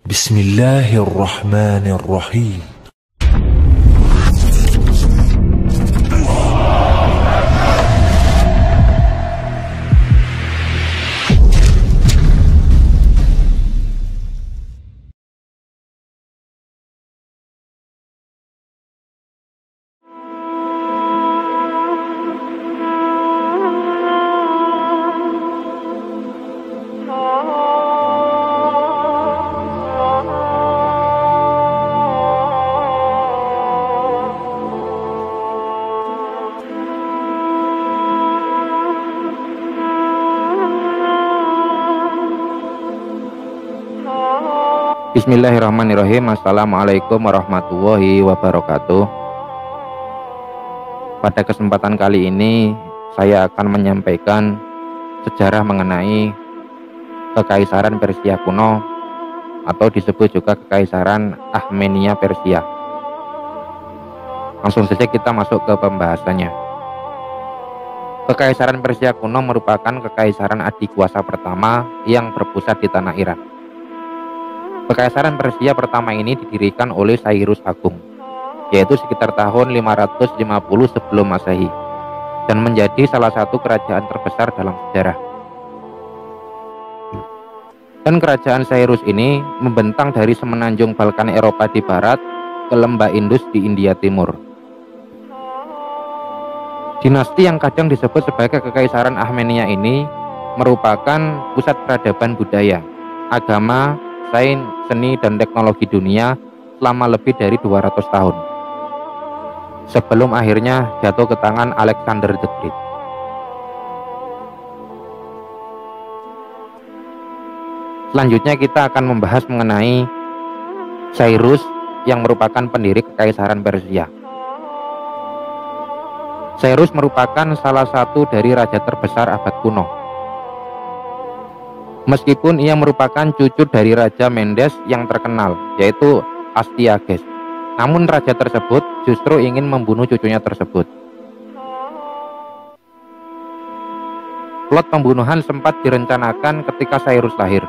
Bismillahirrahmanirrahim. Bismillahirrahmanirrahim. Assalamualaikum warahmatullahi wabarakatuh. Pada kesempatan kali ini saya akan menyampaikan sejarah mengenai Kekaisaran Persia kuno atau disebut juga Kekaisaran Armenia Persia. Langsung saja kita masuk ke pembahasannya. Kekaisaran Persia kuno merupakan kekaisaran adikuasa pertama yang berpusat di tanah Irak. Kekaisaran Persia pertama ini didirikan oleh Cyrus Agung, yaitu sekitar tahun 550 sebelum Masehi, dan menjadi salah satu kerajaan terbesar dalam sejarah. Dan kerajaan Cyrus ini membentang dari semenanjung Balkan Eropa di barat ke lembah Indus di India Timur. Dinasti yang kadang disebut sebagai Kekaisaran Armenia ini merupakan pusat peradaban budaya, agama, sains, seni, dan teknologi dunia selama lebih dari 200 tahun sebelum akhirnya jatuh ke tangan Alexander the Great. Selanjutnya kita akan membahas mengenai Cyrus yang merupakan pendiri Kekaisaran Persia. Cyrus merupakan salah satu dari raja terbesar abad kuno. Meskipun ia merupakan cucu dari Raja Mendes yang terkenal, yaitu Astyages, namun raja tersebut justru ingin membunuh cucunya tersebut. Plot pembunuhan sempat direncanakan ketika Cyrus lahir.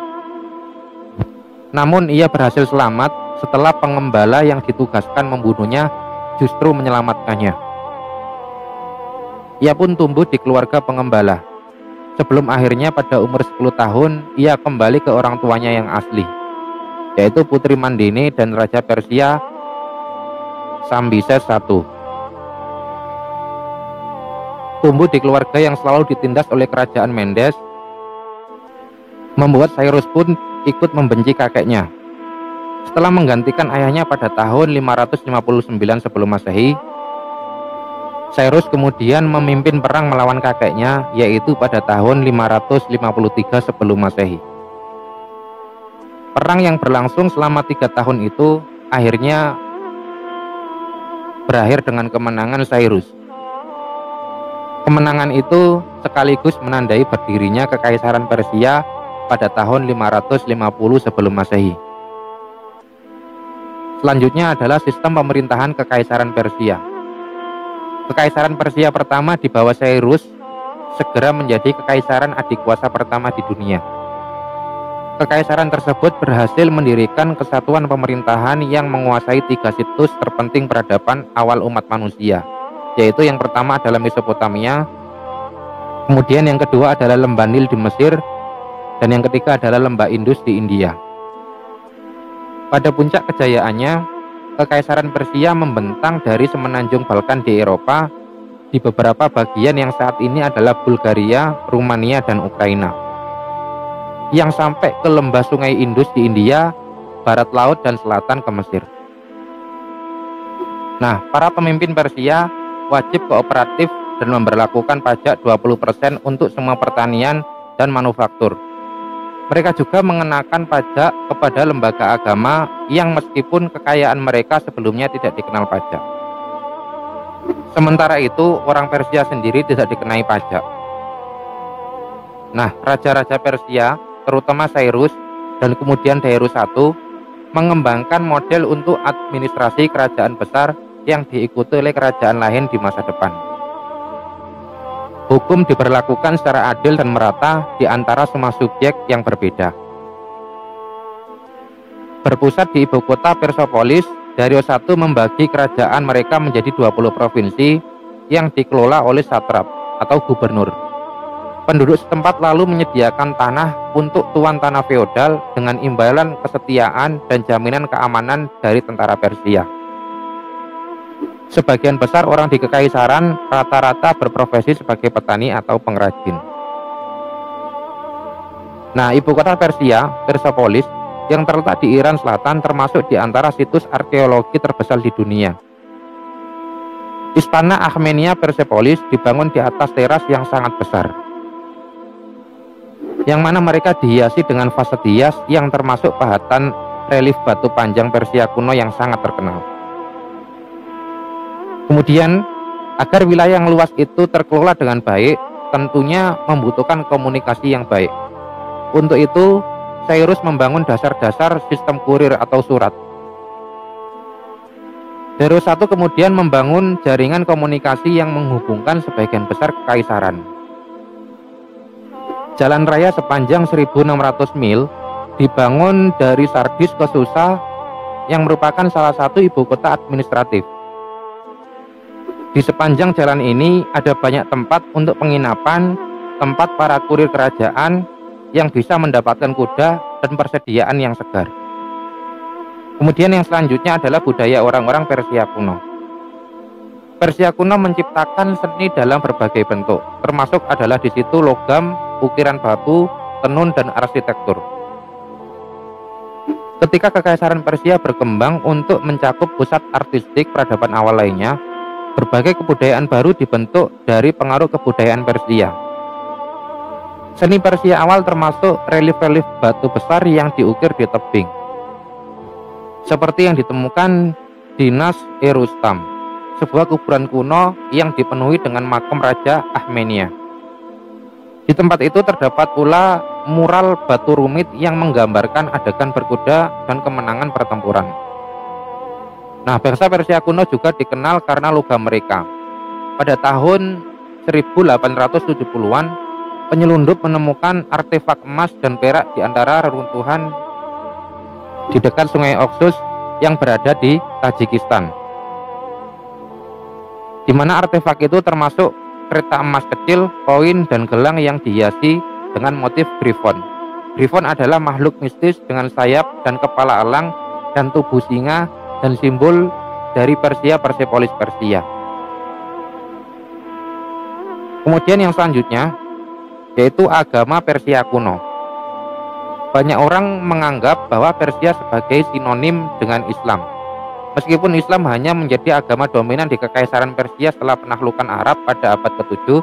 Namun ia berhasil selamat setelah pengembala yang ditugaskan membunuhnya justru menyelamatkannya. Ia pun tumbuh di keluarga pengembala, sebelum akhirnya pada umur 10 tahun ia kembali ke orang tuanya yang asli, yaitu Putri Mandini dan Raja Persia Cambyses I. Tumbuh di keluarga yang selalu ditindas oleh kerajaan Mendes membuat Cyrus pun ikut membenci kakeknya. Setelah menggantikan ayahnya pada tahun 559 sebelum Masehi, Cyrus kemudian memimpin perang melawan kakeknya, yaitu pada tahun 553 sebelum Masehi. Perang yang berlangsung selama 3 tahun itu akhirnya berakhir dengan kemenangan Cyrus. Kemenangan itu sekaligus menandai berdirinya Kekaisaran Persia pada tahun 550 sebelum Masehi. Selanjutnya adalah sistem pemerintahan Kekaisaran Persia. Kekaisaran Persia pertama di bawah Cyrus segera menjadi kekaisaran adikuasa pertama di dunia. Kekaisaran tersebut berhasil mendirikan kesatuan pemerintahan yang menguasai 3 situs terpenting peradaban awal umat manusia, yaitu yang pertama adalah Mesopotamia, kemudian yang kedua adalah lembah Nil di Mesir, dan yang ketiga adalah lembah Indus di India. Pada puncak kejayaannya, Kekaisaran Persia membentang dari semenanjung Balkan di Eropa di beberapa bagian yang saat ini adalah Bulgaria, Rumania, dan Ukraina, yang sampai ke lembah sungai Indus di India, barat laut, dan selatan ke Mesir. Nah, para pemimpin Persia wajib kooperatif dan memberlakukan pajak 20% untuk semua pertanian dan manufaktur. Mereka juga mengenakan pajak kepada lembaga agama yang meskipun kekayaan mereka sebelumnya tidak dikenal pajak. Sementara itu, orang Persia sendiri tidak dikenai pajak. Nah, raja-raja Persia, terutama Cyrus dan kemudian Darius I, mengembangkan model untuk administrasi kerajaan besar yang diikuti oleh kerajaan lain di masa depan. Hukum diberlakukan secara adil dan merata di antara semua subjek yang berbeda. Berpusat di ibu kota Persepolis, Darius I membagi kerajaan mereka menjadi 20 provinsi yang dikelola oleh satrap atau gubernur. Penduduk setempat lalu menyediakan tanah untuk tuan tanah feodal dengan imbalan kesetiaan dan jaminan keamanan dari tentara Persia. Sebagian besar orang di kekaisaran rata-rata berprofesi sebagai petani atau pengrajin. Nah, ibu kota Persia, Persepolis, yang terletak di Iran Selatan termasuk di antara situs arkeologi terbesar di dunia. Istana Akhmenia Persepolis dibangun di atas teras yang sangat besar, yang mana mereka dihiasi dengan vase hias yang termasuk pahatan relief batu panjang Persia kuno yang sangat terkenal. Kemudian, agar wilayah yang luas itu terkelola dengan baik, tentunya membutuhkan komunikasi yang baik. Untuk itu, Cyrus membangun dasar-dasar sistem kurir atau surat. Darius I kemudian membangun jaringan komunikasi yang menghubungkan sebagian besar kekaisaran. Jalan raya sepanjang 1.600 mil dibangun dari Sardis ke Susa yang merupakan salah satu ibu kota administratif. Di sepanjang jalan ini ada banyak tempat untuk penginapan, tempat para kurir kerajaan yang bisa mendapatkan kuda dan persediaan yang segar. Kemudian yang selanjutnya adalah budaya orang-orang Persia kuno. Persia kuno menciptakan seni dalam berbagai bentuk, termasuk adalah di situ logam, ukiran batu, tenun, dan arsitektur. Ketika kekaisaran Persia berkembang untuk mencakup pusat artistik peradaban awal lainnya, berbagai kebudayaan baru dibentuk dari pengaruh kebudayaan Persia. Seni Persia awal termasuk relief-relief batu besar yang diukir di tebing, seperti yang ditemukan di Nas-e-Rustam, sebuah kuburan kuno yang dipenuhi dengan makam Raja Akhmenia. Di tempat itu terdapat pula mural batu rumit yang menggambarkan adegan berkuda dan kemenangan pertempuran. Nah, bangsa Persia kuno juga dikenal karena logam mereka. Pada tahun 1870-an, penyelundup menemukan artefak emas dan perak di antara reruntuhan di dekat Sungai Oxus yang berada di Tajikistan, di mana artefak itu termasuk kereta emas kecil, koin, dan gelang yang dihiasi dengan motif griffon. Griffon adalah makhluk mistis dengan sayap dan kepala elang dan tubuh singa dan simbol dari Persia, Persepolis Persia. Kemudian yang selanjutnya yaitu agama Persia kuno. Banyak orang menganggap bahwa Persia sebagai sinonim dengan Islam. Meskipun Islam hanya menjadi agama dominan di Kekaisaran Persia setelah penaklukan Arab pada abad ke-7,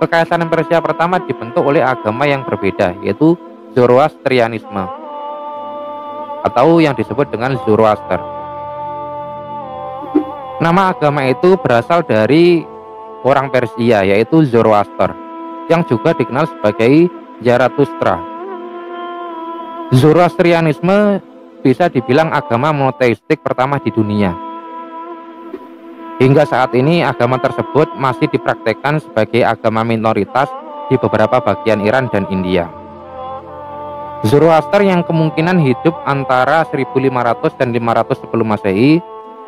Kekaisaran Persia pertama dibentuk oleh agama yang berbeda, yaitu Zoroastrianisme, atau yang disebut dengan Zoroaster. Nama agama itu berasal dari orang Persia, yaitu Zoroaster, yang juga dikenal sebagai Zarathustra. Zoroastrianisme bisa dibilang agama monoteistik pertama di dunia. Hingga saat ini agama tersebut masih dipraktekkan sebagai agama minoritas di beberapa bagian Iran dan India. Zoroaster yang kemungkinan hidup antara 1500 dan 500 sebelum Masehi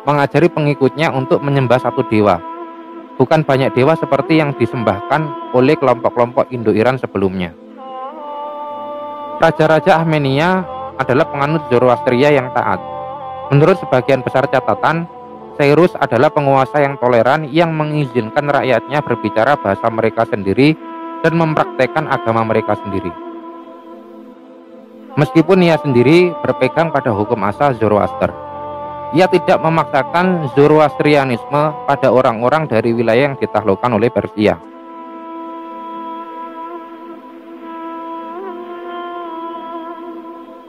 mengajari pengikutnya untuk menyembah satu dewa, bukan banyak dewa seperti yang disembahkan oleh kelompok-kelompok Indo-Iran sebelumnya. Raja-raja Armenia adalah penganut Zoroastria yang taat. Menurut sebagian besar catatan, Cyrus adalah penguasa yang toleran yang mengizinkan rakyatnya berbicara bahasa mereka sendiri dan mempraktekkan agama mereka sendiri. Meskipun ia sendiri berpegang pada hukum asal Zoroaster, ia tidak memaksakan Zoroastrianisme pada orang-orang dari wilayah yang ditaklukkan oleh Persia.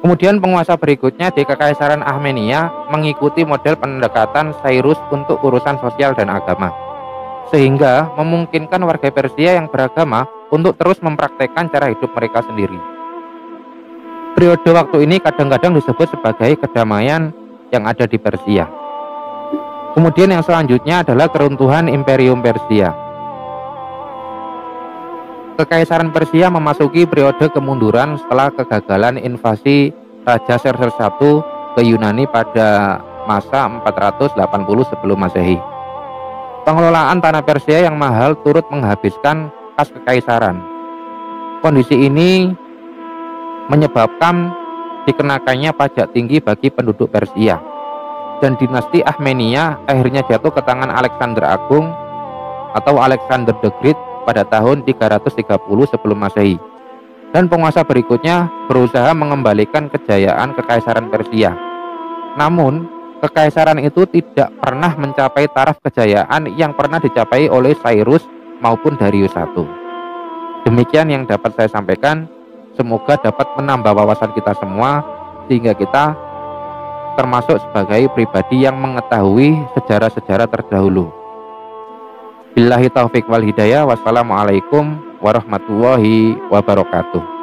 Kemudian penguasa berikutnya di Kekaisaran Armenia mengikuti model pendekatan Cyrus untuk urusan sosial dan agama, sehingga memungkinkan warga Persia yang beragama untuk terus mempraktekkan cara hidup mereka sendiri. Periode waktu ini kadang-kadang disebut sebagai kedamaian yang ada di Persia. Kemudian yang selanjutnya adalah keruntuhan Imperium Persia. Kekaisaran Persia memasuki periode kemunduran setelah kegagalan invasi Raja Xerxes I ke Yunani pada masa 480 sebelum Masehi. Pengelolaan tanah Persia yang mahal turut menghabiskan kas kekaisaran. Kondisi ini menyebabkan dikenakannya pajak tinggi bagi penduduk Persia, dan dinasti Armenia akhirnya jatuh ke tangan Alexander Agung atau Alexander the Great pada tahun 330 sebelum Masehi. Dan penguasa berikutnya berusaha mengembalikan kejayaan kekaisaran Persia. Namun, kekaisaran itu tidak pernah mencapai taraf kejayaan yang pernah dicapai oleh Cyrus maupun Darius I. Demikian yang dapat saya sampaikan. Semoga dapat menambah wawasan kita semua, sehingga kita termasuk sebagai pribadi yang mengetahui sejarah-sejarah terdahulu. Billahi taufik wal hidayah. Wassalamualaikum warahmatullahi wabarakatuh.